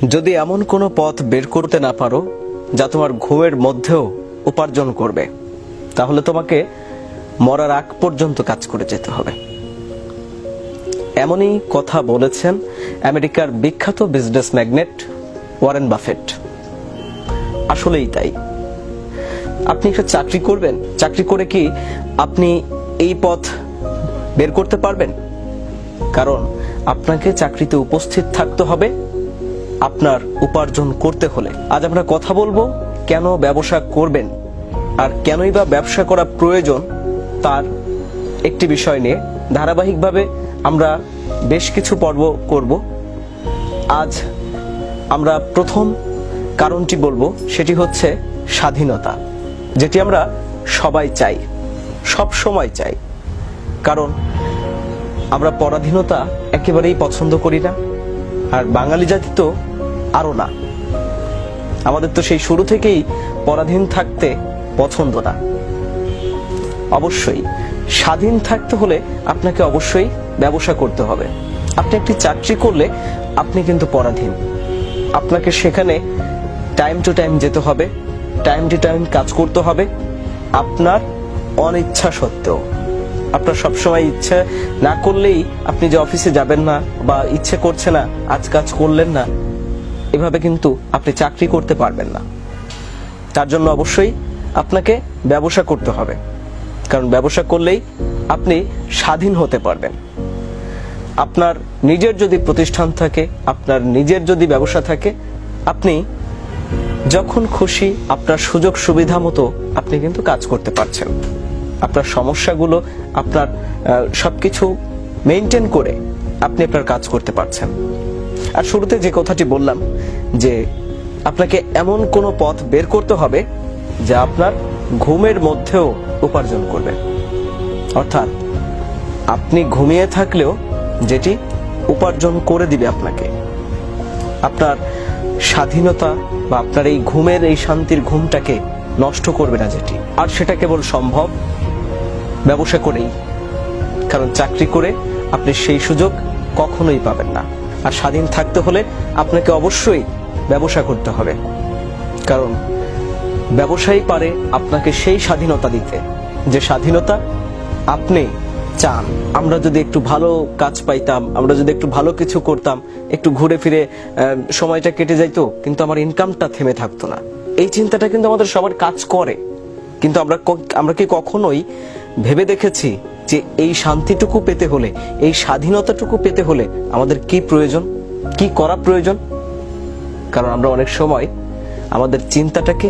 যদি এমন কোনো পথ বের করতে না পারো যা তোমার ঘুমের মধ্যেও উপার্জন করবে, তাহলে তোমাকে মরার আগ পর্যন্ত কাজ করে যেতে হবে। এমনই কথা বলেছেন আমেরিকার বিখ্যাত বিজনেস ম্যাগনেট ওয়ারেন বাফেট। আসলেই তাই। আপনি একটা চাকরি করবেন, চাকরি করে কি আপনি এই পথ বের করতে পারবেন? কারণ আপনাকে চাকরিতে উপস্থিত থাকতে হবে আপনার উপার্জন করতে হলে। আজ আমরা কথা বলবো কেন ব্যবসা করবেন আর কেনই বা ব্যবসা করা প্রয়োজন তার একটি বিষয় নিয়ে। ধারাবাহিকভাবে আমরা বেশ কিছু পর্ব করব। আজ আমরা প্রথম কারণটি বলবো, সেটি হচ্ছে স্বাধীনতা, যেটি আমরা সবাই চাই, সব সময় চাই। কারণ আমরা পরাধীনতা একেবারেই পছন্দ করি না, আর বাঙালি জাতি তো আরো না। আমাদের তো সেই শুরু থেকেই পরাধীন থাকতে পছন্দ না। অবশ্যই স্বাধীন থাকতে হলে আপনাকে অবশ্যই ব্যবসা করতে হবে। আপনি একটি চাকরি করলে আপনি কিন্তু পরাধীন। আপনাকে সেখানে টাইম টু টাইম যেতে হবে, টাইম টু টাইম কাজ করতে হবে, আপনার অনিচ্ছা সত্ত্বেও। আপনার সবসময় ইচ্ছা না করলেই আপনি যে অফিসে যাবেন না, বা ইচ্ছে করছে না আজ কাজ করলেন না, এভাবে কিন্তু আপনি চাকরি করতে পারবেন না। তার জন্য অবশ্যই আপনাকে ব্যবসা করতে হবে, কারণ ব্যবসা করলেই আপনি স্বাধীন হতে পারবেন। আপনার নিজের যদি প্রতিষ্ঠান থাকে, আপনার নিজের যদি ব্যবসা থাকে, আপনি যখন খুশি আপনার সুযোগ সুবিধা মতো আপনি কিন্তু কাজ করতে পারছেন। আপনার সমস্যাগুলো, আপনার সবকিছু মেনটেন করে আপনি আপনার কাজ করতে পারছেন। আর শুরুতে যে কথাটি বললাম যে আপনাকে এমন কোনো পথ বের করতে হবে যা আপনার ঘুমের মধ্যেও উপার্জন করবে। অর্থাৎ আপনি ঘুমিয়ে থাকলেও যেটি উপার্জন করে দিবে আপনাকে। আপনার স্বাধীনতা বা আপনার এই ঘুমের, এই শান্তির ঘুমটাকে নষ্ট করবে না যেটি। আর সেটা কেবল সম্ভব ব্যবসা করেই। কারণ চাকরি করে আপনি সেই সুযোগ কখনোই পাবেন না। আর স্বাধীন থাকতে হলে আপনাকে অবশ্যই ব্যবসা করতে হবে, কারণ ব্যবসায়ী পারে আপনাকে সেই স্বাধীনতা দিতে যে স্বাধীনতা আপনি চান। আমরা যদি একটু ভালো কাজ পাইতাম, আমরা যদি একটু ভালো কিছু করতাম, একটু ঘুরে ফিরে সময়টা কেটে যাইতো, কিন্তু আমার ইনকামটা থেমে থাকতো না। এই চিন্তাটা কিন্তু আমাদের সবার কাজ করে। কিন্তু আমরা কি কখনোই ভেবে দেখেছি যে এই শান্তিটুকু পেতে হলে, এই স্বাধীনতাটুকু পেতে হলে আমাদের কি প্রয়োজন, কি করা প্রয়োজন? কারণ আমরা অনেক সময় আমাদের চিন্তাটাকে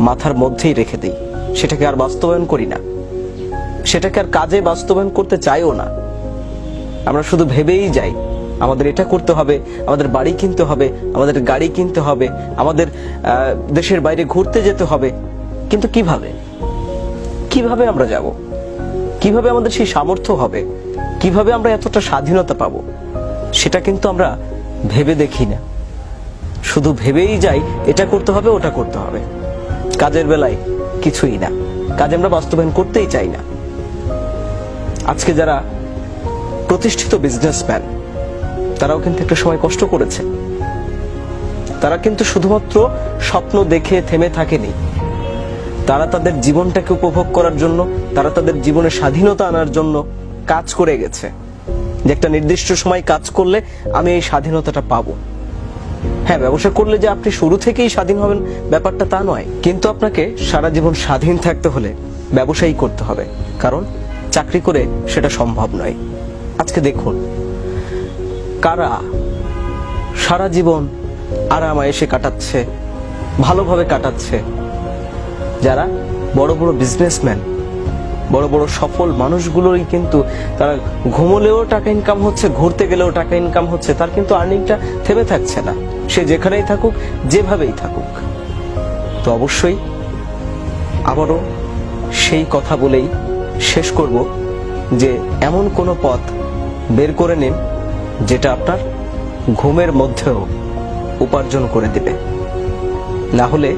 মাথার মধ্যেই রেখে দিই, সেটাকে আর বাস্তবায়ন করি না, সেটাকে আর কাজে বাস্তবায়ন করতে চাইও না। আমরা শুধু ভেবেই যাই আমাদের এটা করতে হবে, আমাদের বাড়ি কিনতে হবে, আমাদের গাড়ি কিনতে হবে, আমাদের দেশের বাইরে ঘুরতে যেতে হবে। কিন্তু কিভাবে আমরা যাব? কিভাবে আমাদের সেই সামর্থ্য হবে? কিভাবে আমরা এতটা স্বাধীনতা পাবো? সেটা কিন্তু আমরা ভেবে দেখি না। শুধু ভেবেই যাই এটা করতে হবে, ওটা করতে হবে। কাজের বেলায় কিছুই না, কাজে আমরা বাস্তবায়ন করতেই চাই না। আজকে যারা প্রতিষ্ঠিত বিজনেসম্যান, তারাও কিন্তু একটা সময় কষ্ট করেছে। তারা কিন্তু শুধুমাত্র স্বপ্ন দেখে থেমে থাকেনি। তারা তাদের জীবনটাকে উপভোগ করার জন্য, তারা তাদের জীবনে স্বাধীনতা আনার জন্য কাজ করে গেছে, যে একটা নির্দিষ্ট সময় কাজ করলে আমি এই স্বাধীনতাটা পাবো। হ্যাঁ, ব্যবসা করলে যে আপনি শুরু থেকেই স্বাধীন হবেন ব্যাপারটা তা নয়, কিন্তু আপনাকে সারা জীবন স্বাধীন থাকতে হলে ব্যবসায়ী করতে হবে, কারণ চাকরি করে সেটা সম্ভব নয়। আজকে দেখুন কারা সারা জীবন আরাম-আয়েশে কাটাচ্ছে, ভালোভাবে কাটাচ্ছে। যারা বড় বড় বিজনেসম্যান, বড় বড় সফল মানুষগুলোরই কিন্তু তারা ঘুমলেও টাকা ইনকাম হচ্ছে, ঘুরতে গেলেও টাকা ইনকাম হচ্ছে, তার কিন্তু আর্নিংটা থেমে থাকছে না। সে যেখানেই থাকুক, যেভাবেই থাকুক। তো অবশ্যই আবারও সেই কথা বলেই শেষ করব যে এমন কোনো পথ বের করে নিন যেটা আপনার ঘুমের মধ্যেও উপার্জন করে দেবে। না হলে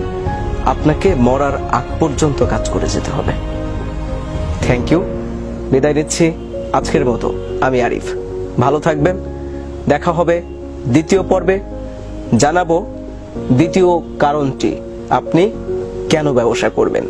আপনাকে মরার আগ পর্যন্ত কাজ করে যেতে হবে। Thank you. বিদায় নিচ্ছি আজকের মতো। আমি আরিফ। ভালো থাকবেন। দেখা হবে দ্বিতীয় পর্বে জানাবো দ্বিতীয় কারণটি আপনি কেন ব্যবসা করবেন।